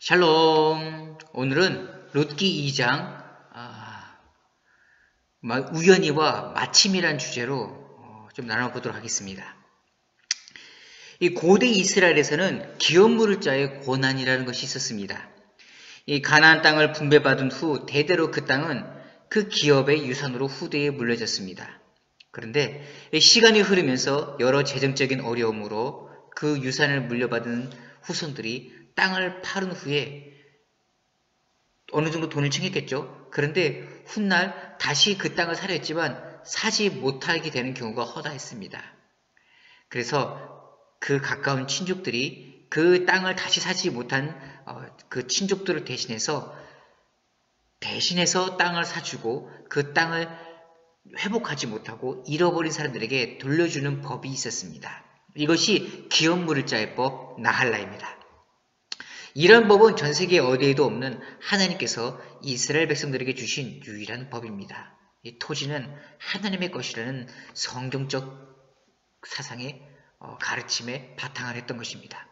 샬롬. 오늘은 롯기 2장 우연히와 마침이란 주제로 좀 나눠보도록 하겠습니다. 이 고대 이스라엘에서는 기업 물을 자의 고난이라는 것이 있었습니다. 이 가나안 땅을 분배받은 후 대대로 그 땅은 그 기업의 유산으로 후대에 물려졌습니다. 그런데 시간이 흐르면서 여러 재정적인 어려움으로 그 유산을 물려받은 후손들이 땅을 팔은 후에 어느 정도 돈을 챙겼겠죠. 그런데 훗날 다시 그 땅을 사려 했지만 사지 못하게 되는 경우가 허다했습니다. 그래서 그 가까운 친족들이 그 땅을 다시 사지 못한 그 친족들을 대신해서 땅을 사주고 그 땅을 회복하지 못하고 잃어버린 사람들에게 돌려주는 법이 있었습니다. 이것이 기업 물을 자의 법 나할라입니다. 이런 법은 전 세계 어디에도 없는 하나님께서 이스라엘 백성들에게 주신 유일한 법입니다. 이 토지는 하나님의 것이라는 성경적 사상의 가르침에 바탕을 했던 것입니다.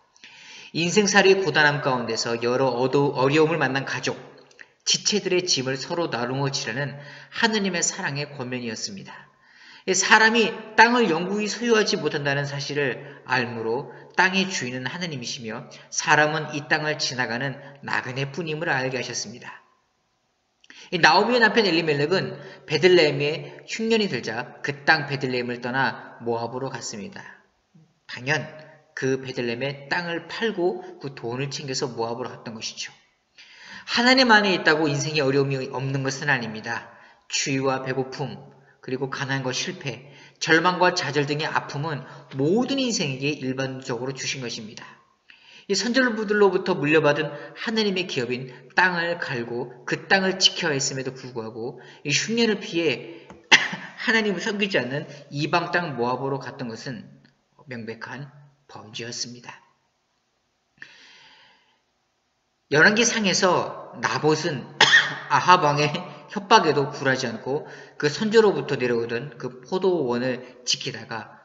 인생살이의 고단함 가운데서 여러 어려움을 만난 가족, 지체들의 짐을 서로 나누어 지라는 하느님의 사랑의 권면이었습니다. 사람이 땅을 영구히 소유하지 못한다는 사실을 알므로 땅의 주인은 하느님이시며 사람은 이 땅을 지나가는 나그네뿐임을 알게 하셨습니다. 나오미의 남편 엘리멜렉은 베들레헴에 흉년이 들자 그 땅 베들레헴을 떠나 모압으로 갔습니다. 당연 그 베들레헴의 땅을 팔고 그 돈을 챙겨서 모압으로 갔던 것이죠. 하나님 안에 있다고 인생에 어려움이 없는 것은 아닙니다. 추위와 배고픔, 그리고 가난과 실패, 절망과 좌절 등의 아픔은 모든 인생에게 일반적으로 주신 것입니다. 이 선조들로부터 물려받은 하나님의 기업인 땅을 갈고 그 땅을 지켜야 했음에도 불구하고 이 흉년을 피해 하나님을 섬기지 않는 이방 땅 모압으로 갔던 것은 명백한 범죄였습니다. 열왕기상에서 나봇은 아합 왕의 협박에도 굴하지 않고 그 선조로부터 내려오던 그 포도원을 지키다가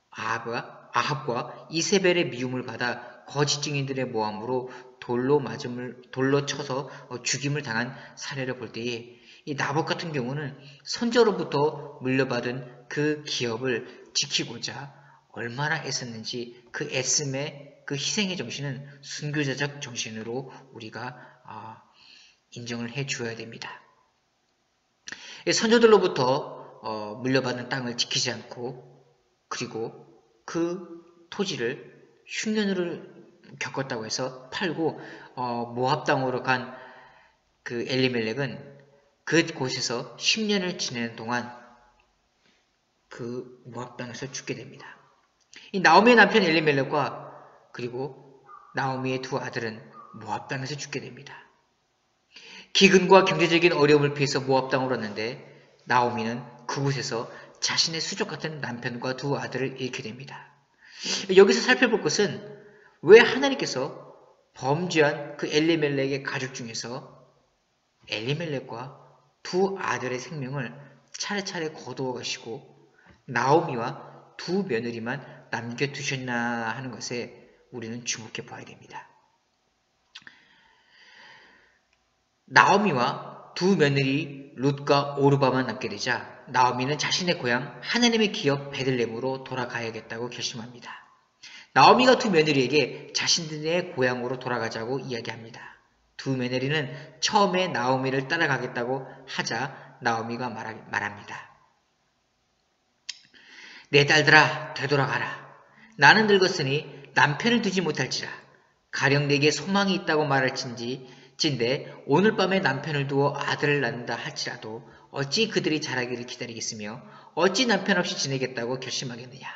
아합과 이세벨의 미움을 받아 거짓 증인들의 모함으로 돌로 쳐서 죽임을 당한 사례를 볼 때에 이 나봇 같은 경우는 선조로부터 물려받은 그 기업을 지키고자 얼마나 애썼는지 그 애씀의 그 희생의 정신은 순교자적 정신으로 우리가 인정을 해 주어야 됩니다. 선조들로부터 물려받은 땅을 지키지 않고 그리고 그 토지를 흉년을 겪었다고 해서 팔고 모압 땅으로 간 그 엘리멜렉은 그곳에서 10년을 지내는 동안 그 모압 땅에서 죽게 됩니다. 이 나오미의 남편 엘리멜렉과 그리고 나오미의 두 아들은 모압 땅에서 죽게 됩니다. 기근과 경제적인 어려움을 피해서 모압 땅으로 왔는데 나오미는 그곳에서 자신의 수족 같은 남편과 두 아들을 잃게 됩니다. 여기서 살펴볼 것은 왜 하나님께서 범죄한 그 엘리멜렉의 가족 중에서 엘리멜렉과 두 아들의 생명을 차례차례 거두어 가시고 나오미와 두 며느리만 남겨두셨나 하는 것에 우리는 주목해 봐야 됩니다. 나오미와 두 며느리 룻과 오르바만 남게 되자 나오미는 자신의 고향 하나님의 기업 베들레헴으로 돌아가야겠다고 결심합니다. 나오미가 두 며느리에게 자신들의 고향으로 돌아가자고 이야기합니다. 두 며느리는 처음에 나오미를 따라가겠다고 하자 나오미가 말합니다. 내 딸들아 되돌아가라. 나는 늙었으니 남편을 두지 못할지라. 가령 내게 소망이 있다고 말할진데 오늘 밤에 남편을 두어 아들을 낳는다 할지라도 어찌 그들이 자라기를 기다리겠으며 어찌 남편 없이 지내겠다고 결심하겠느냐.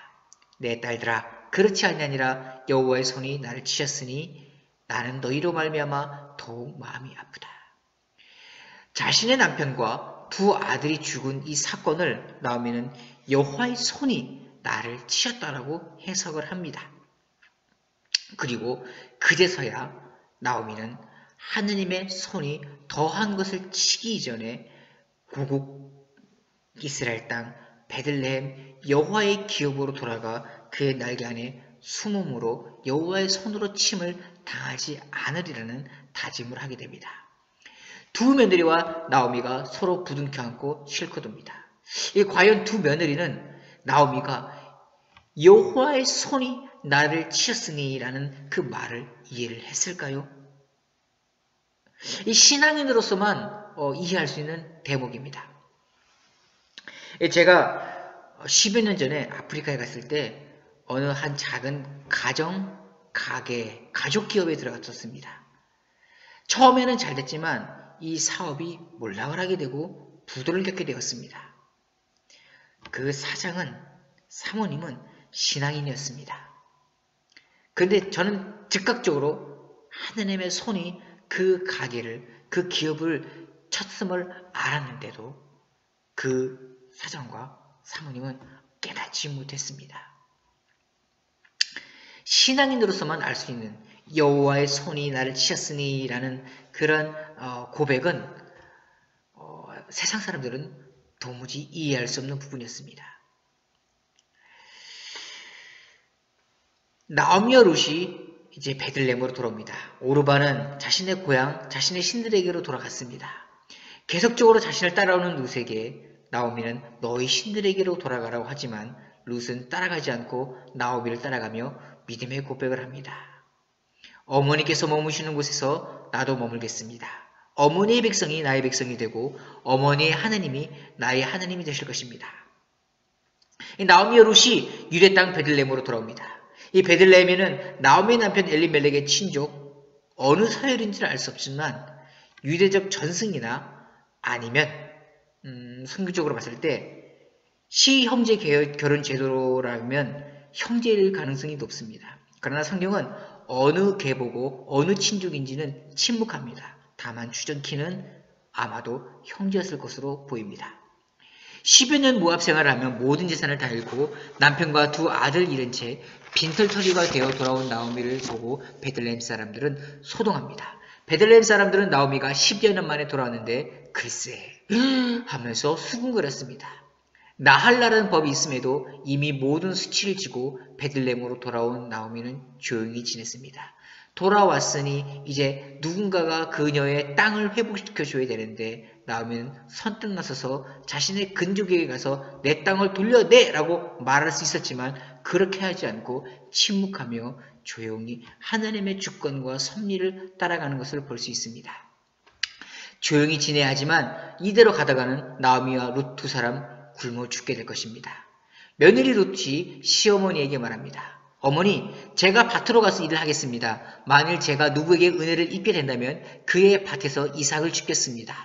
내 딸들아 그렇지 아니하니라. 여호와의 손이 나를 치셨으니 나는 너희로 말미암아 더욱 마음이 아프다. 자신의 남편과 두 아들이 죽은 이 사건을 나오미는 여호와의 손이 나를 치셨다라고 해석을 합니다. 그리고 그제서야 나오미는 하느님의 손이 더한 것을 치기 이전에 고국 이스라엘 땅 베들레헴 여호와의 기업으로 돌아가 그의 날개 안에 숨음으로 여호와의 손으로 침을 당하지 않으리라는 다짐을 하게 됩니다. 두 며느리와 나오미가 서로 부둥켜 안고 실컷옵니다. 과연 두 며느리는 나오미가 여호와의 손이 나를 치셨으니 라는 그 말을 이해를 했을까요? 이 신앙인으로서만 이해할 수 있는 대목입니다. 제가 10여 년 전에 아프리카에 갔을 때 어느 한 작은 가게, 가족 기업에 들어갔었습니다. 처음에는 잘 됐지만 이 사업이 몰락을 하게 되고 부도를 겪게 되었습니다. 그 사모님은 신앙인이었습니다. 그런데 저는 즉각적으로 하느님의 손이 그 가게를, 그 기업을 쳤음을 알았는데도 그 사장과 사모님은 깨닫지 못했습니다. 신앙인으로서만 알 수 있는 여호와의 손이 나를 치셨으니 라는 그런 고백은 세상 사람들은 도무지 이해할 수 없는 부분이었습니다. 나오미와 룻이 이제 베들레헴으로 돌아옵니다. 오르바는 자신의 고향, 자신의 신들에게로 돌아갔습니다. 계속적으로 자신을 따라오는 룻에게 나오미는 너희 신들에게로 돌아가라고 하지만 룻은 따라가지 않고 나오미를 따라가며 믿음의 고백을 합니다. 어머니께서 머무시는 곳에서 나도 머물겠습니다. 어머니의 백성이 나의 백성이 되고 어머니의 하나님이 나의 하나님이 되실 것입니다. 나오미와 룻이 유대 땅 베들레헴으로 돌아옵니다. 이 베들레헴에는 나오미의 남편 엘리멜렉의 친족 어느 서열인지는 알 수 없지만 유대적 전승이나 아니면 선교적으로 봤을 때 시형제 결혼 제도라면 형제일 가능성이 높습니다. 그러나 성경은 어느 계보고 어느 친족인지는 침묵합니다. 다만 추정키는 아마도 형제였을 것으로 보입니다. 10여 년 모압 생활을 하며 모든 재산을 다 잃고 남편과 두 아들 잃은 채 빈털터리가 되어 돌아온 나오미를 보고 베들레헴 사람들은 소동합니다. 베들레헴 사람들은 나오미가 10여 년 만에 돌아왔는데 글쎄 하면서 수군거렸습니다. 나할라라는 법이 있음에도 이미 모든 수치를 지고 베들레헴으로 돌아온 나오미는 조용히 지냈습니다. 돌아왔으니 이제 누군가가 그녀의 땅을 회복시켜줘야 되는데 나오미는 선뜻 나서서 자신의 근족에게 가서 내 땅을 돌려내! 라고 말할 수 있었지만 그렇게 하지 않고 침묵하며 조용히 하나님의 주권과 섭리를 따라가는 것을 볼 수 있습니다. 조용히 지내야 하지만 이대로 가다가는 나오미와 룻 두 사람 굶어 죽게 될 것입니다. 며느리 룻이 시어머니에게 말합니다. 어머니, 제가 밭으로 가서 일을 하겠습니다. 만일 제가 누구에게 은혜를 입게 된다면 그의 밭에서 이삭을 줍겠습니다.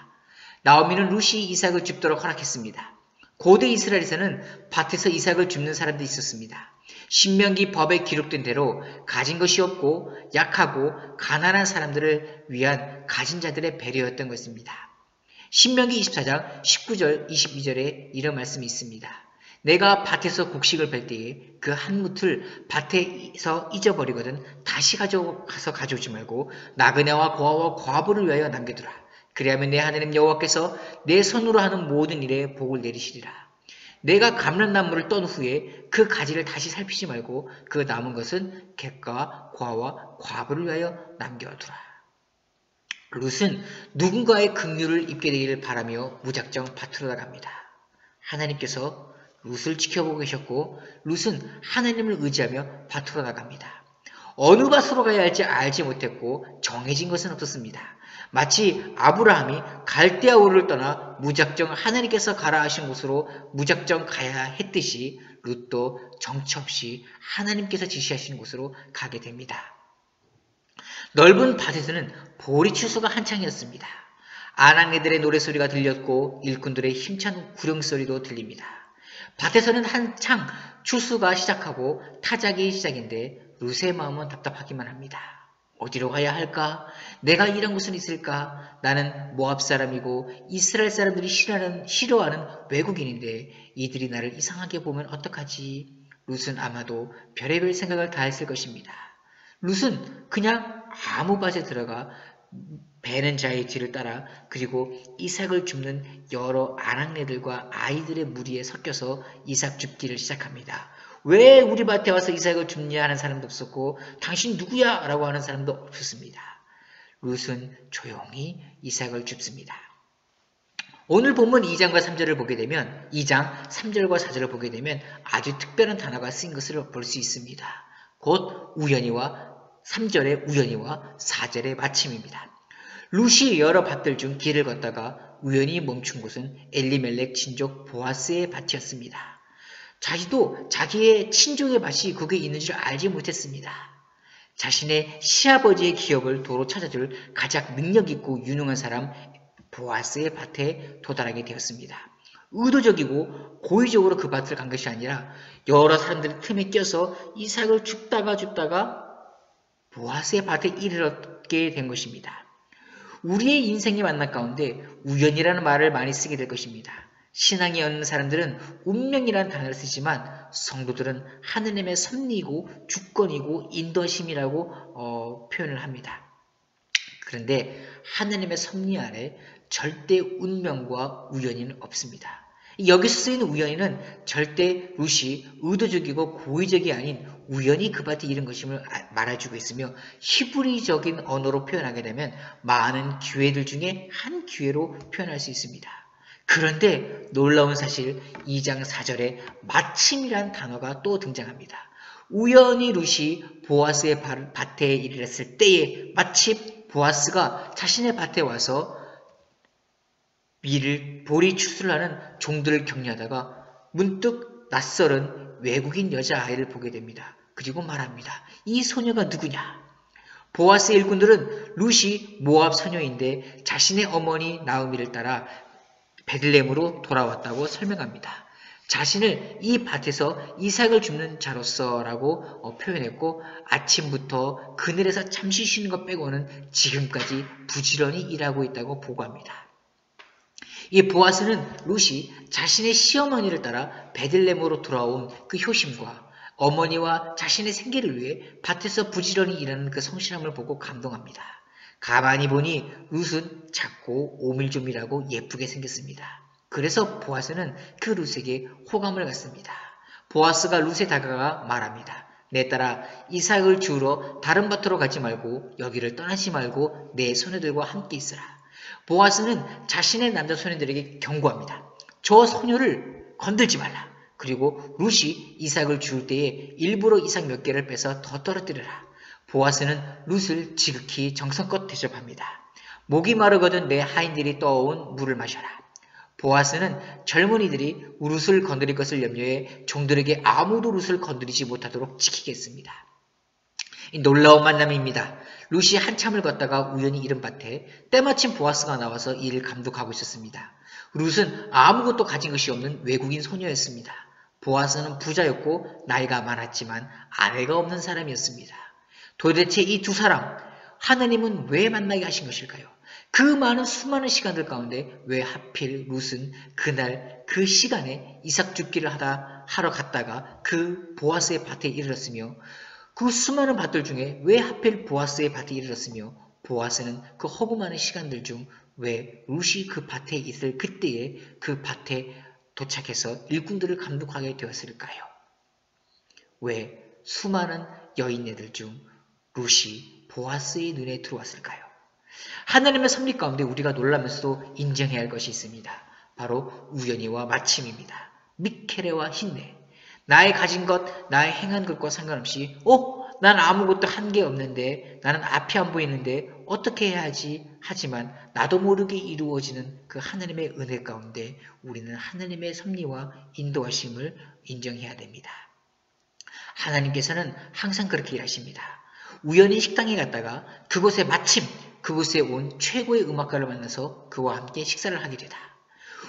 나오미는 룻이 이삭을 줍도록 허락했습니다. 고대 이스라엘에서는 밭에서 이삭을 줍는 사람들이 있었습니다. 신명기 법에 기록된 대로 가진 것이 없고 약하고 가난한 사람들을 위한 가진 자들의 배려였던 것입니다. 신명기 24장 19절 22절에 이런 말씀이 있습니다. 내가 밭에서 곡식을 뺄 때에 그 한 뭇을 밭에서 잊어버리거든 다시 가서 가져오지 말고 나그네와 고아와 과부를 위하여 남겨두라. 그리하면 내 하나님 여호와께서 내 손으로 하는 모든 일에 복을 내리시리라. 내가 감람나무를 떤 후에 그 가지를 다시 살피지 말고 그 남은 것은 객과 고아와 과부를 위하여 남겨두라. 룻은 누군가의 긍휼을 입게 되기를 바라며 무작정 밭으로 나갑니다. 하나님께서 룻을 지켜보고 계셨고 룻은 하나님을 의지하며 밭으로 나갑니다. 어느 밭으로 가야 할지 알지 못했고 정해진 것은 없었습니다. 마치 아브라함이 갈대아 우르를 떠나 무작정 하나님께서 가라 하신 곳으로 무작정 가야 했듯이 룻도 정처 없이 하나님께서 지시하신 곳으로 가게 됩니다. 넓은 밭에서는 보리 추수가 한창이었습니다. 아낙네들의 노래소리가 들렸고 일꾼들의 힘찬 구령소리도 들립니다. 밭에서는 한창 추수가 시작하고 타작이 시작인데 룻의 마음은 답답하기만 합니다. 어디로 가야 할까? 내가 일한 곳은 있을까? 나는 모압 사람이고 이스라엘 사람들이 싫어하는 외국인인데 이들이 나를 이상하게 보면 어떡하지? 룻은 아마도 별의별 생각을 다 했을 것입니다. 룻은 그냥 아무 밭에 들어가 베는 자의 뒤를 따라 그리고 이삭을 줍는 여러 아낙네들과 아이들의 무리에 섞여서 이삭 줍기를 시작합니다. 왜 우리 밭에 와서 이삭을 줍냐 하는 사람도 없었고 당신 누구야? 라고 하는 사람도 없었습니다. 룻은 조용히 이삭을 줍습니다. 오늘 본문 2장과 3절을 보게 되면 2장 3절과 4절을 보게 되면 아주 특별한 단어가 쓰인 것을 볼 수 있습니다. 곧 우연히와 3절의 우연히와 4절의 마침입니다. 룻이 여러 밭들 중 길을 걷다가 우연히 멈춘 곳은 엘리멜렉 친족 보아스의 밭이었습니다. 자기도 자기의 친족의 밭이 거기에 있는 줄 알지 못했습니다. 자신의 시아버지의 기업을 도로 찾아줄 가장 능력있고 유능한 사람 보아스의 밭에 도달하게 되었습니다. 의도적이고 고의적으로 그 밭을 간 것이 아니라 여러 사람들의 틈에 껴서 이삭을 줍다가 보아스의 밭에 이르게 된 것입니다. 우리의 인생의 만남 가운데 우연이라는 말을 많이 쓰게 될 것입니다. 신앙이 없는 사람들은 운명이라는 단어를 쓰지만 성도들은 하느님의 섭리이고 주권이고 인도심이라고 표현을 합니다. 그런데 하느님의 섭리 아래 절대 운명과 우연이는 없습니다. 여기서 쓰이는 우연이는 절대 룻이 의도적이고 고의적이 아닌 우연히 그 밭에 이른 것임을 말해주고 있으며 히브리적인 언어로 표현하게 되면 많은 기회들 중에 한 기회로 표현할 수 있습니다. 그런데 놀라운 사실 2장 4절에 마침이란 단어가 또 등장합니다. 우연히 룻이 보아스의 밭에 이르렀을 때에 마침 보아스가 자신의 밭에 와서 보리 추수를 하는 종들을 격려하다가 문득 낯설은 외국인 여자아이를 보게 됩니다. 그리고 말합니다. 이 소녀가 누구냐? 보아스의 일꾼들은 룻이 모압 소녀인데 자신의 어머니 나오미를 따라 베들레헴으로 돌아왔다고 설명합니다. 자신을 이 밭에서 이삭을 줍는 자로서라고 표현했고 아침부터 그늘에서 잠시 쉬는 것 빼고는 지금까지 부지런히 일하고 있다고 보고합니다. 이 보아스는 룻이 자신의 시어머니를 따라 베들레헴으로 돌아온 그 효심과 어머니와 자신의 생계를 위해 밭에서 부지런히 일하는 그 성실함을 보고 감동합니다. 가만히 보니 룻은 작고 오밀조밀하고 예쁘게 생겼습니다. 그래서 보아스는 그 룻에게 호감을 갖습니다. 보아스가 룻에 다가가 말합니다. 내 딸아 이삭을 주우러 다른 밭으로 가지 말고 여기를 떠나지 말고 내 소녀들과 함께 있으라. 보아스는 자신의 남자 소녀들에게 경고합니다. 저 소녀를 건들지 말라. 그리고 룻이 이삭을 주울 때에 일부러 이삭 몇 개를 빼서 더 떨어뜨려라. 보아스는 룻을 지극히 정성껏 대접합니다. 목이 마르거든 내 하인들이 떠온 물을 마셔라. 보아스는 젊은이들이 룻을 건드릴 것을 염려해 종들에게 아무도 룻을 건드리지 못하도록 지키겠습니다. 놀라운 만남입니다. 룻이 한참을 걷다가 우연히 이른 밭에 때마침 보아스가 나와서 이를 감독하고 있었습니다. 룻은 아무것도 가진 것이 없는 외국인 소녀였습니다. 보아스는 부자였고 나이가 많았지만 아내가 없는 사람이었습니다. 도대체 이 두 사람, 하나님은 왜 만나게 하신 것일까요? 그 많은 수많은 시간들 가운데 왜 하필 룻은 그날 그 시간에 이삭 줍기를 하러 갔다가 그 보아스의 밭에 이르렀으며 그 수많은 밭들 중에 왜 하필 보아스의 밭에 이르렀으며 보아스는 그 허구 많은 시간들 중 왜 룻이 그 밭에 있을 그때에 그 밭에 도착해서 일꾼들을 감독하게 되었을까요? 왜 수많은 여인네들 중 룻이 보아스의 눈에 들어왔을까요? 하나님의 섭리 가운데 우리가 놀라면서도 인정해야 할 것이 있습니다. 바로 우연히와 마침입니다. 미케레와 힌내. 나의 가진 것, 나의 행한 것과 상관없이 난 아무것도 한 게 없는데 나는 앞이 안 보이는데 어떻게 해야 하지? 하지만 나도 모르게 이루어지는 그 하나님의 은혜 가운데 우리는 하나님의 섭리와 인도하심을 인정해야 됩니다. 하나님께서는 항상 그렇게 일하십니다. 우연히 식당에 갔다가 그곳에 마침 그곳에 온 최고의 음악가를 만나서 그와 함께 식사를 하게 되다.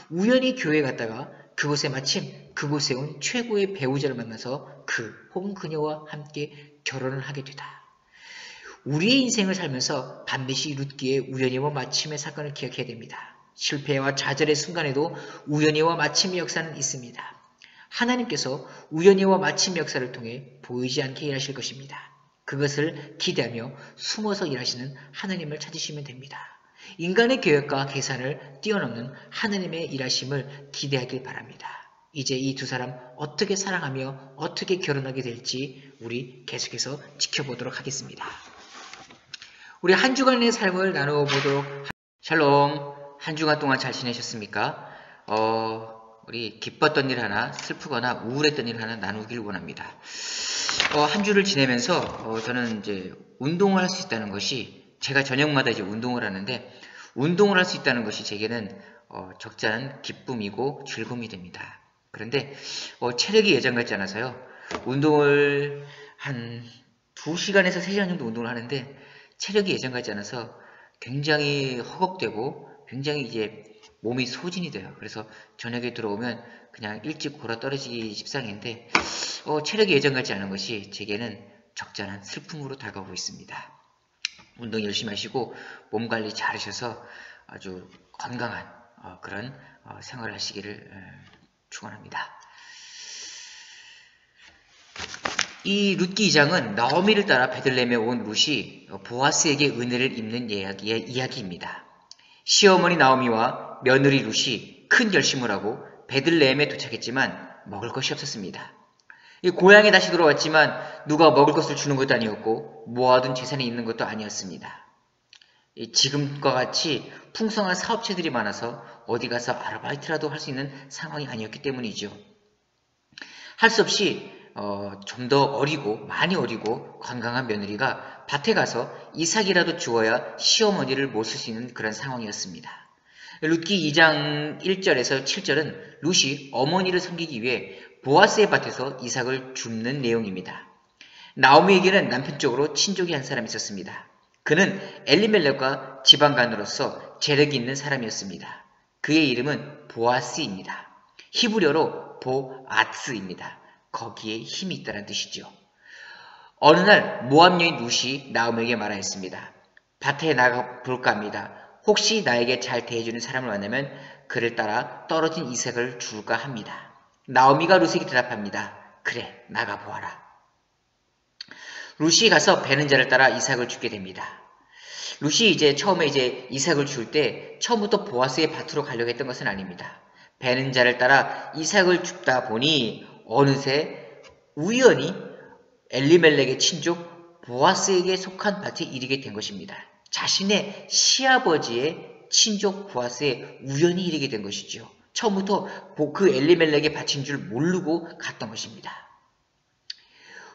우연히 교회에 갔다가 그곳에 마침 그곳에 온 최고의 배우자를 만나서 혹은 그녀와 함께 결혼을 하게 되다. 우리의 인생을 살면서 반드시 룻기의 우연히와 마침의 사건을 기억해야 됩니다. 실패와 좌절의 순간에도 우연히와 마침의 역사는 있습니다. 하나님께서 우연히와 마침의 역사를 통해 보이지 않게 일하실 것입니다. 그것을 기대하며 숨어서 일하시는 하나님을 찾으시면 됩니다. 인간의 계획과 계산을 뛰어넘는 하나님의 일하심을 기대하길 바랍니다. 이제 이 두 사람 어떻게 사랑하며 어떻게 결혼하게 될지 우리 계속해서 지켜보도록 하겠습니다. 우리 한 주간의 삶을 나눠보도록 샬롬. 한 주간 동안 잘 지내셨습니까? 우리 기뻤던 일 하나, 슬프거나 우울했던 일 하나 나누길 원합니다. 한 주를 지내면서 저는 이제 운동을 할 수 있다는 것이, 제가 저녁마다 이제 운동을 하는데 운동을 할 수 있다는 것이 제게는 적잖은 기쁨이고 즐거움이 됩니다. 그런데 체력이 예전 같지 않아서요. 운동을 한 2시간에서 3시간 정도 운동을 하는데 체력이 예전 같지 않아서 굉장히 허겁되고 굉장히 이제 몸이 소진이 돼요. 그래서 저녁에 들어오면 그냥 일찍 골아 떨어지기 십상인데 체력이 예전 같지 않은 것이 제게는 적잖은 슬픔으로 다가오고 있습니다. 운동 열심히 하시고 몸 관리 잘 하셔서 아주 건강한 그런 생활을 하시기를 축원합니다. 이 룻기 2장은 나오미를 따라 베들레헴에 온 룻이 보아스에게 은혜를 입는 이야기입니다. 시어머니 나오미와 며느리 룻이 큰 결심을 하고 베들레헴에 도착했지만 먹을 것이 없었습니다. 고향에 다시 돌아왔지만 누가 먹을 것을 주는 것도 아니었고 모아둔 재산이 있는 것도 아니었습니다. 지금과 같이 풍성한 사업체들이 많아서 어디 가서 아르바이트라도 할 수 있는 상황이 아니었기 때문이죠. 할 수 없이 좀 더 어리고 많이 어리고 건강한 며느리가 밭에 가서 이삭이라도 주어야 시어머니를 모실 수 있는 그런 상황이었습니다. 룻기 2장 1절에서 7절은 룻이 어머니를 섬기기 위해 보아스의 밭에서 이삭을 줍는 내용입니다. 나오미에게는 남편 쪽으로 친족이 한 사람이 있었습니다. 그는 엘리멜렉과 지방간으로서 재력이 있는 사람이었습니다. 그의 이름은 보아스입니다. 히브리어로 보아츠입니다. 거기에 힘이 있다는 뜻이죠. 어느 날 모압 여인 룻이 나오미에게 말하였습니다. 밭에 나가볼까 합니다. 혹시 나에게 잘 대해주는 사람을 만나면 그를 따라 떨어진 이삭을 줄까 합니다. 나오미가 룻에게 대답합니다. 그래, 나가보아라. 룻이 가서 베는 자를 따라 이삭을 줍게 됩니다. 룻이 이제 처음에 이삭을 줄 때 처음부터 보아스의 밭으로 가려고 했던 것은 아닙니다. 베는 자를 따라 이삭을 줍다 보니 어느새 우연히 엘리멜렉의 친족 보아스에게 속한 밭에 이르게 된 것입니다. 자신의 시아버지의 친족 보아스에 우연히 이르게 된 것이죠. 처음부터 그 엘리멜렉의 밭인 줄 모르고 갔던 것입니다.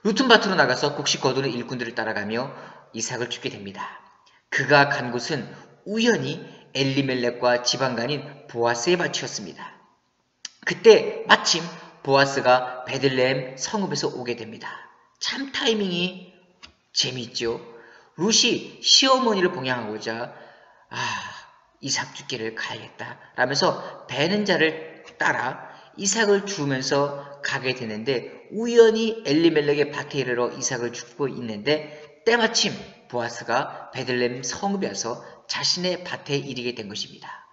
룻은 밭으로 나가서 곡식 거두는 일꾼들을 따라가며 이삭을 줍게 됩니다. 그가 간 곳은 우연히 엘리멜렉과 지방간인 보아스의 밭이었습니다. 그때 마침 보아스가 베들레헴 성읍에서 오게 됩니다. 참 타이밍이 재미있죠. 룻이 시어머니를 봉양하고자 이삭 줍기를 가야겠다 라면서 베는 자를 따라 이삭을 주면서 가게 되는데 우연히 엘리멜렉의 밭에 이르러 이삭을 줍고 있는데 때마침 보아스가 베들레헴 성읍에 와서 자신의 밭에 이르게 된 것입니다.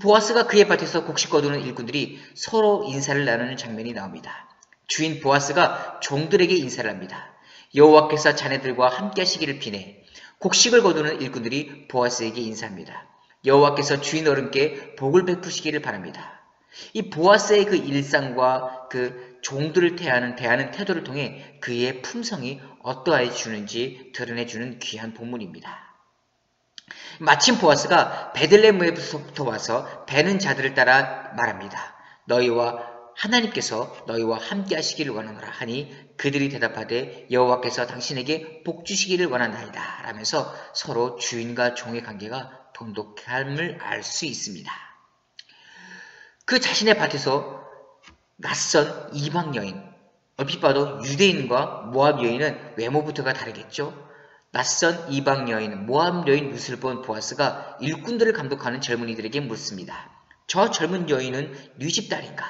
보아스가 그의 밭에서 곡식 거두는 일꾼들이 서로 인사를 나누는 장면이 나옵니다. 주인 보아스가 종들에게 인사를 합니다. 여호와께서 자네들과 함께 하시기를 비네. 곡식을 거두는 일꾼들이 보아스에게 인사합니다. 여호와께서 주인 어른께 복을 베푸시기를 바랍니다. 이 보아스의 그 일상과 그 종들을 대하는 태도를 통해 그의 품성이 어떠해지는지 드러내주는 귀한 본문입니다. 마침 보아스가 베들레헴에부터 와서 베는 자들을 따라 말합니다. 하나님께서 너희와 함께 하시기를 원하노라 하니 그들이 대답하되 여호와께서 당신에게 복 주시기를 원하나이다 라면서 서로 주인과 종의 관계가 돈독함을 알 수 있습니다. 그 자신의 밭에서 낯선 이방 여인, 얼핏 봐도 유대인과 모압 여인은 외모부터가 다르겠죠. 낯선 이방 여인, 모압 여인 룻을 본 보아스가 일꾼들을 감독하는 젊은이들에게 묻습니다. 저 젊은 여인은 네 집 딸인가?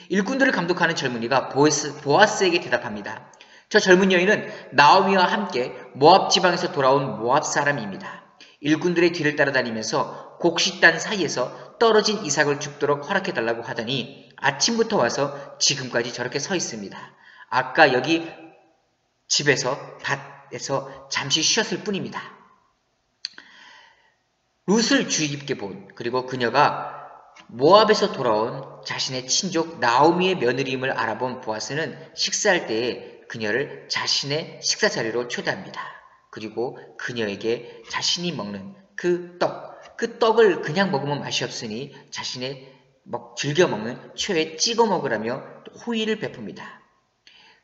일꾼들을 감독하는 젊은이가 보아스에게 대답합니다. 저 젊은 여인은 나오미와 함께 모압 지방에서 돌아온 모압 사람입니다. 일꾼들의 뒤를 따라다니면서 곡식단 사이에서 떨어진 이삭을 줍도록 허락해달라고 하더니 아침부터 와서 지금까지 저렇게 서 있습니다. 아까 여기 집에서 밭에서 잠시 쉬었을 뿐입니다. 룻을 주의 깊게 본, 그리고 그녀가 모압에서 돌아온 자신의 친족 나오미의 며느리임을 알아본 보아스는 식사할 때에 그녀를 자신의 식사 자리로 초대합니다. 그리고 그녀에게 자신이 먹는 그 떡을 그냥 먹으면 맛이 없으니 자신의 즐겨 먹는 초에 찍어 먹으라며 호의를 베풉니다.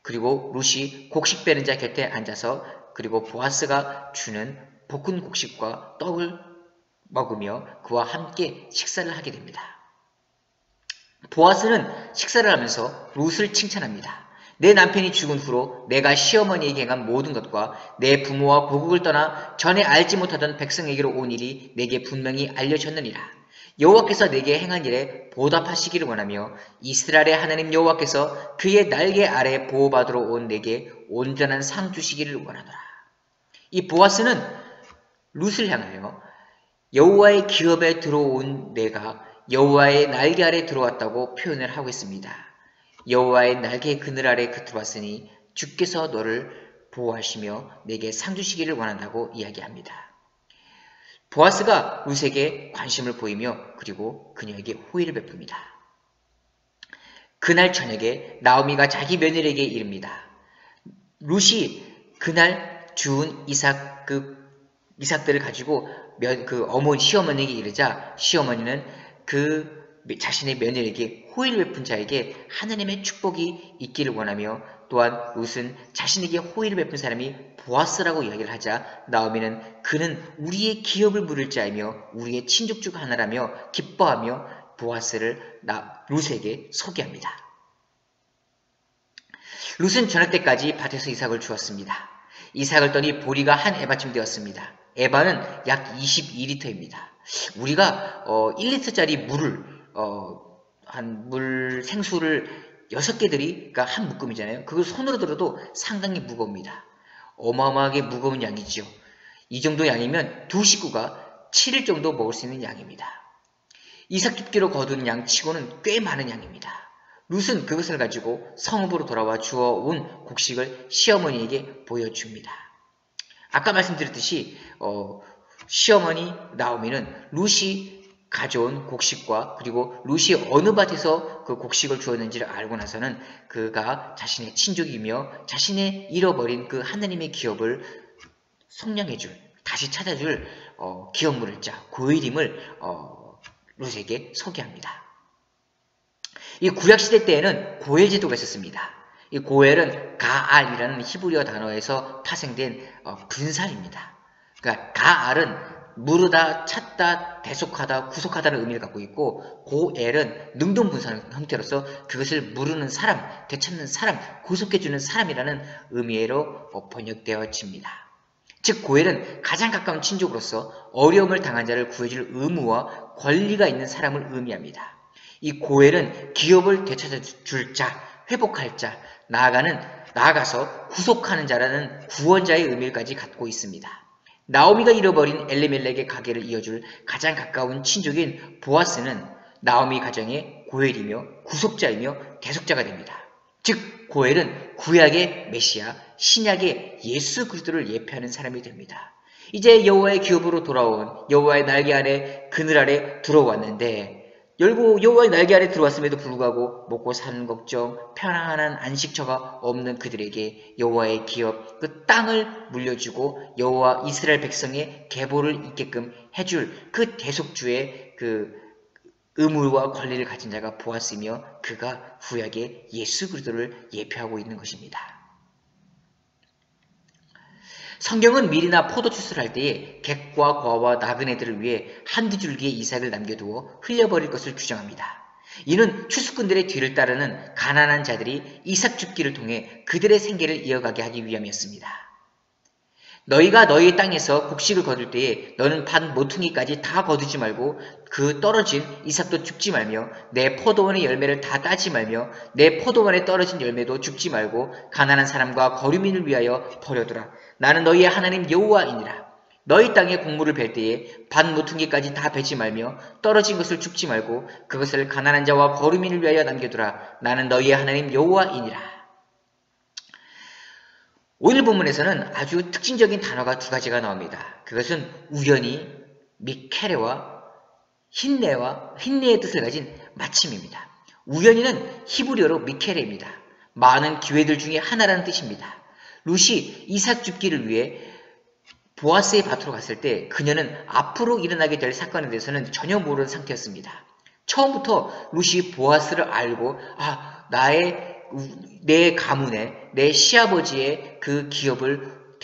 그리고 룻이 곡식 빼는 자 곁에 앉아서 그리고 보아스가 주는 볶은 곡식과 떡을 먹으며 그와 함께 식사를 하게 됩니다. 보아스는 식사를 하면서 룻을 칭찬합니다. 내 남편이 죽은 후로 내가 시어머니에게 행한 모든 것과 내 부모와 고국을 떠나 전에 알지 못하던 백성에게로 온 일이 내게 분명히 알려졌느니라. 여호와께서 내게 행한 일에 보답하시기를 원하며 이스라엘의 하나님 여호와께서 그의 날개 아래 보호받으러 온 내게 온전한 상 주시기를 원하노라. 이 보아스는 룻을 향하여 여호와의 기업에 들어온 내가 여호와의 날개 아래 들어왔다고 표현을 하고 있습니다. 여호와의 날개 그늘 아래 들어왔으니 주께서 너를 보호하시며 내게 상 주시기를 원한다고 이야기합니다. 보아스가 룻에게 관심을 보이며 그리고 그녀에게 호의를 베풉니다. 그날 저녁에 나오미가 자기 며느리에게 이릅니다. 룻이 그날 주운 이삭들을 가지고 시어머니에게 이르자 시어머니는 자신의 며느리에게 호의를 베푼 자에게 하나님의 축복이 있기를 원하며 또한 룻은 자신에게 호의를 베푼 사람이 보아스라고 이야기를 하자 나오미는 그는 우리의 기업을 물을 자이며 우리의 친족 중 하나라며 기뻐하며 보아스를 룻에게 소개합니다. 룻은 저녁 때까지 밭에서 이삭을 주었습니다. 이삭을 떠니 보리가 한 에바쯤 되었습니다. 에바는 약 22리터입니다. 우리가 1리터짜리 생수를 6개들이 그러니까 한 묶음이잖아요. 그걸 손으로 들어도 상당히 무겁니다. 어마어마하게 무거운 양이지요. 이 정도 양이면 두 식구가 7일 정도 먹을 수 있는 양입니다. 이삭 줍기로 거둔 양 치고는 꽤 많은 양입니다. 룻은 그것을 가지고 성읍으로 돌아와 주워온 곡식을 시어머니에게 보여줍니다. 아까 말씀드렸듯이 시어머니 나오미는 룻이 가져온 곡식과 그리고 룻이 어느 밭에서 그 곡식을 주었는지를 알고 나서는 그가 자신의 친족이며 자신의 잃어버린 그 하나님의 기업을 성량해줄, 다시 찾아줄 기업 물을 자 고엘임을 룻에게 소개합니다. 이 구약시대 때에는 고엘 제도가 있었습니다. 이 고엘은 가알이라는 히브리어 단어에서 파생된 분사입니다. 그러니까 가알은 물으다, 찾다, 대속하다, 구속하다는 의미를 갖고 있고 고엘은 능동분사 형태로서 그것을 물으는 사람, 되찾는 사람, 구속해주는 사람이라는 의미로 번역되어집니다. 즉 고엘은 가장 가까운 친족으로서 어려움을 당한 자를 구해줄 의무와 권리가 있는 사람을 의미합니다. 이 고엘은 기업을 되찾아줄 자, 회복할 자, 나아가서 구속하는 자라는 구원자의 의미까지 갖고 있습니다. 나오미가 잃어버린 엘리멜렉의 가게를 이어줄 가장 가까운 친족인 보아스는 나오미 가정의 고엘이며 구속자이며 대속자가 됩니다. 즉 고엘은 구약의 메시아, 신약의 예수 그리스도를 예표하는 사람이 됩니다. 이제 여호와의 기업으로 돌아온 여호와의 날개 아래 그늘 아래 들어왔는데 여호와의 날개 아래 들어왔음에도 불구하고 먹고 사는 걱정, 편안한 안식처가 없는 그들에게 여호와의 기업, 그 땅을 물려주고 여호와 이스라엘 백성의 계보를 있게끔 해줄 그 대속주의 그 의무와 권리를 가진 자가 보았으며 그가 구약의 예수 그리스도를 예표하고 있는 것입니다. 성경은 밀이나 포도주스를 할 때에 객과 과와 나그네들을 위해 한두 줄기의 이삭을 남겨두어 흘려버릴 것을 규정합니다. 이는 추수꾼들의 뒤를 따르는 가난한 자들이 이삭 줍기를 통해 그들의 생계를 이어가게 하기 위함이었습니다. 너희가 너희의 땅에서 곡식을 거둘 때에 너는 밭 모퉁이까지 다 거두지 말고 그 떨어진 이삭도 줍지 말며 내 포도원의 열매를 다 따지 말며 내 포도원에 떨어진 열매도 줍지 말고 가난한 사람과 거류민을 위하여 버려두라. 나는 너희의 하나님 여호와이니라. 너희 땅에 곡물을 벨 때에 밭 모퉁이까지 다 베지 말며 떨어진 것을 줍지 말고 그것을 가난한 자와 거류민을 위하여 남겨두라. 나는 너희의 하나님 여호와이니라. 오늘 본문에서는 아주 특징적인 단어가 두 가지가 나옵니다. 그것은 우연히, 미케레와 흰내의 뜻을 가진 마침입니다. 우연히는 히브리어로 미케레입니다. 많은 기회들 중에 하나라는 뜻입니다. 룻이 이삭 줍기를 위해 보아스의 밭으로 갔을 때 그녀는 앞으로 일어나게 될 사건에 대해서는 전혀 모르는 상태였습니다. 처음부터 룻이 보아스를 알고 내 가문의 내 시아버지의 그 기업을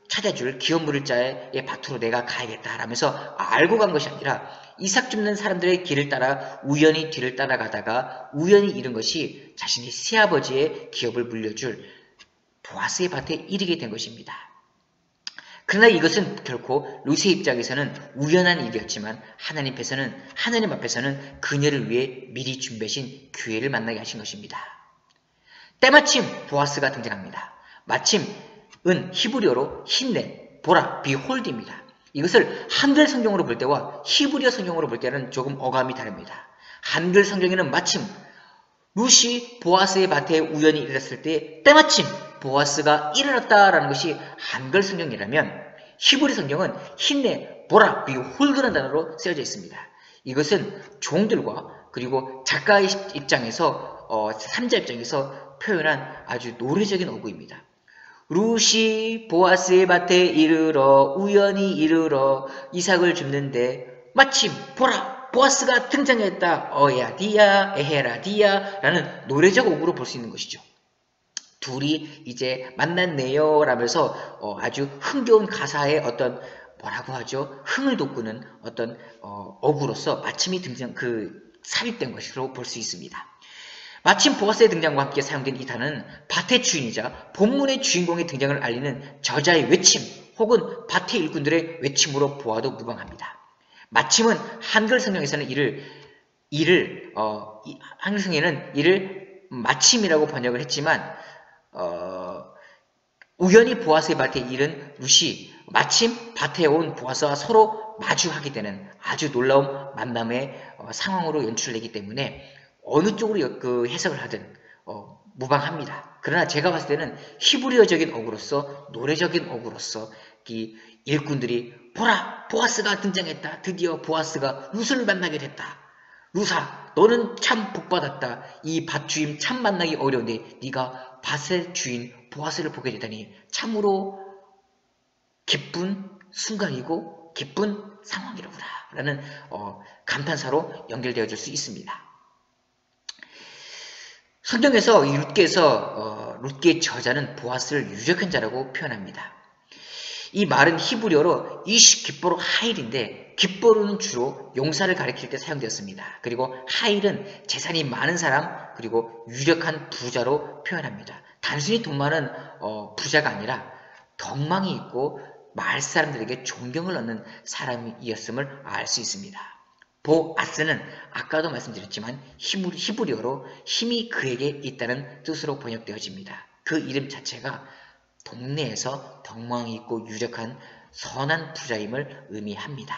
찾아줄 기업 물을 자의 밭으로 내가 가야겠다 라면서 알고 간 것이 아니라 이삭 줍는 사람들의 길을 따라 우연히 뒤를 따라가다가 우연히 잃은 것이 자신의 시아버지의 기업을 물려줄 보아스의 밭에 이르게 된 것입니다. 그러나 이것은 결코 룻의 입장에서는 우연한 일이었지만 하나님 앞에서는 그녀를 위해 미리 준비하신 기회를 만나게 하신 것입니다. 때마침 보아스가 등장합니다. 마침은 히브리어로 흰내, 보라, behold입니다. 이것을 한글 성경으로 볼 때와 히브리어 성경으로 볼 때는 조금 어감이 다릅니다. 한글 성경에는 마침 룻이 보아스의 밭에 우연히 일어났을 때 때마침 보아스가 일어났다라는 것이 한글 성경이라면 히브리 성경은 흰내, 보라, behold라는 단어로 쓰여져 있습니다. 이것은 종들과 그리고 작가의 입장에서 3자 입장에서 표현한 아주 노래적인 어구입니다. 룻이 보아스의 밭에 우연히 이르러 이삭을 줍는데 마침 보라 보아스가 등장했다. 어야디야 에헤라디야 라는 노래적 어구로 볼 수 있는 것이죠. 둘이 이제 만났네요 라면서 아주 흥겨운 가사의 어떤 뭐라고 하죠? 흥을 돋구는 어떤 어구로서 마침이 삽입된 것으로 볼 수 있습니다. 마침 보아스의 등장과 함께 사용된 이 단어는 밭의 주인이자 본문의 주인공의 등장을 알리는 저자의 외침 혹은 밭의 일꾼들의 외침으로 보아도 무방합니다. 마침은 한글 성경에서는 한글 성경에는 이를 마침이라고 번역을 했지만 우연히 보아스의 밭에 이른 룻이 마침 밭에 온 보아스와 서로 마주하게 되는 아주 놀라운 만남의 상황으로 연출되기 때문에 어느 쪽으로 해석을 하든 무방합니다. 그러나 제가 봤을 때는 히브리어적인 어구로서 노래적인 어구로서 이 일꾼들이 보라 보아스가 등장했다. 드디어 보아스가 룻을 만나게 됐다. 룻아 너는 참 복받았다. 이 밭 주인 참 만나기 어려운데 네가 밭의 주인 보아스를 보게 되다니 참으로 기쁜 순간이고 기쁜 상황이로구나 라는 감탄사로 연결되어질 수 있습니다. 성경에서 이 룻기의 저자는 보아스를 유력한 자라고 표현합니다. 이 말은 히브리어로 이시 깃보로 하일인데 깃보로는 주로 용사를 가리킬 때 사용되었습니다. 그리고 하일은 재산이 많은 사람 그리고 유력한 부자로 표현합니다. 단순히 돈 많은 부자가 아니라 덕망이 있고 마을 사람들에게 존경을 얻는 사람이었음을 알 수 있습니다. 보아스는 아까도 말씀드렸지만 히브리어로 힘이 그에게 있다는 뜻으로 번역되어집니다. 그 이름 자체가 동네에서 덕망이 있고 유력한 선한 부자임을 의미합니다.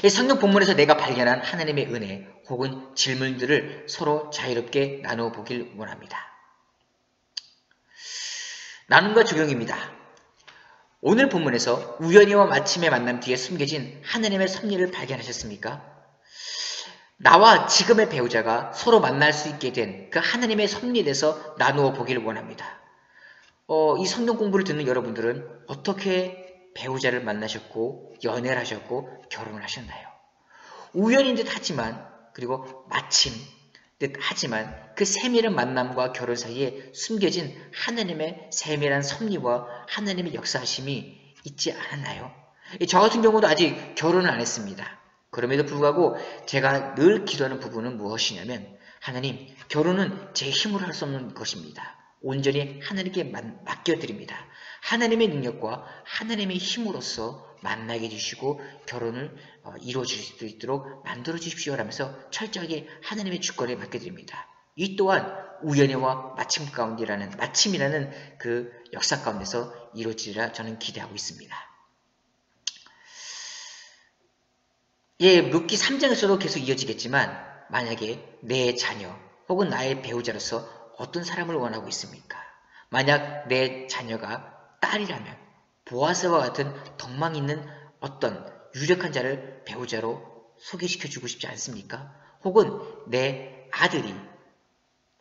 성경 본문에서 내가 발견한 하나님의 은혜 혹은 질문들을 서로 자유롭게 나누어 보길 원합니다. 나눔과 적용입니다. 오늘 본문에서 우연히와 마침의 만남 뒤에 숨겨진 하나님의 섭리를 발견하셨습니까? 나와 지금의 배우자가 서로 만날 수 있게 된 그 하나님의 섭리에 대해서 나누어 보기를 원합니다. 이 성경 공부를 듣는 여러분들은 어떻게 배우자를 만나셨고 연애를 하셨고 결혼을 하셨나요? 우연인 듯 하지만 그리고 마침 듯 하지만 그 세밀한 만남과 결혼 사이에 숨겨진 하나님의 세밀한 섭리와 하나님의 역사하심이 있지 않았나요? 저 같은 경우도 아직 결혼을 안 했습니다. 그럼에도 불구하고 제가 늘 기도하는 부분은 무엇이냐면 하나님, 결혼은 제 힘으로 할 수 없는 것입니다. 온전히 하나님께 맡겨드립니다. 하나님의 능력과 하나님의 힘으로써 만나게 해주시고 결혼을 이루어질 수 있도록 만들어 주십시오 라면서 철저하게 하나님의 주권에 맡겨드립니다. 이 또한 우연히와 마침이라는 그 역사 가운데서 이루어지리라 저는 기대하고 있습니다. 룻기 3장에서도 계속 이어지겠지만 만약에 내 자녀 혹은 나의 배우자로서 어떤 사람을 원하고 있습니까? 만약 내 자녀가 딸이라면 보아스와 같은 덕망 있는 어떤 유력한 자를 배우자로 소개시켜주고 싶지 않습니까? 혹은 내 아들이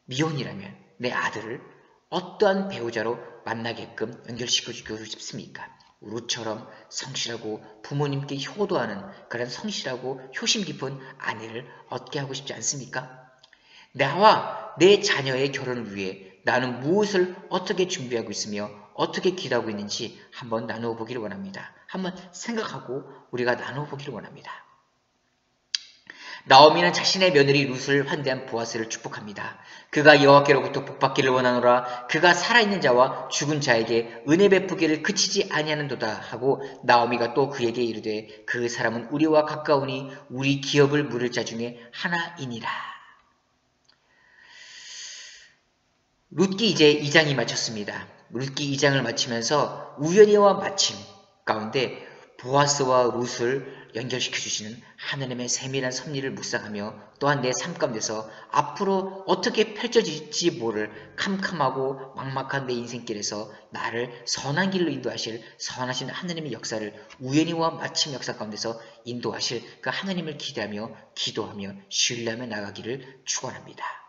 미혼이라면 내 아들을 어떠한 배우자로 만나게끔 연결시켜주고 싶습니까? 룻처럼 성실하고 부모님께 효도하는 그런 성실하고 효심 깊은 아내를 얻게 하고 싶지 않습니까? 나와 내 자녀의 결혼을 위해 나는 무엇을 어떻게 준비하고 있으며 어떻게 기도하고 있는지 한번 나누어 보기를 원합니다. 한번 생각하고 우리가 나누어 보기를 원합니다. 나오미는 자신의 며느리 룻을 환대한 보아스를 축복합니다. 그가 여호와께로부터 복받기를 원하노라. 그가 살아있는 자와 죽은 자에게 은혜 베푸기를 그치지 아니하는도다 하고 나오미가 또 그에게 이르되 그 사람은 우리와 가까우니 우리 기업을 물을 자 중에 하나이니라. 룻기 이제 2장이 마쳤습니다. 룻기 2장을 마치면서 우연히와 마침 가운데 보아스와 룻을 연결시켜 주시는 하나님의 세밀한 섭리를 묵상하며 또한 내 삶 가운데서 앞으로 어떻게 펼쳐질지 모를 캄캄하고 막막한 내 인생길에서 나를 선한 길로 인도하실 선하신 하나님의 역사를 우연히와 마침 역사 가운데서 인도하실 그 하나님을 기대하며 기도하며 신뢰하며 나가기를 축원합니다.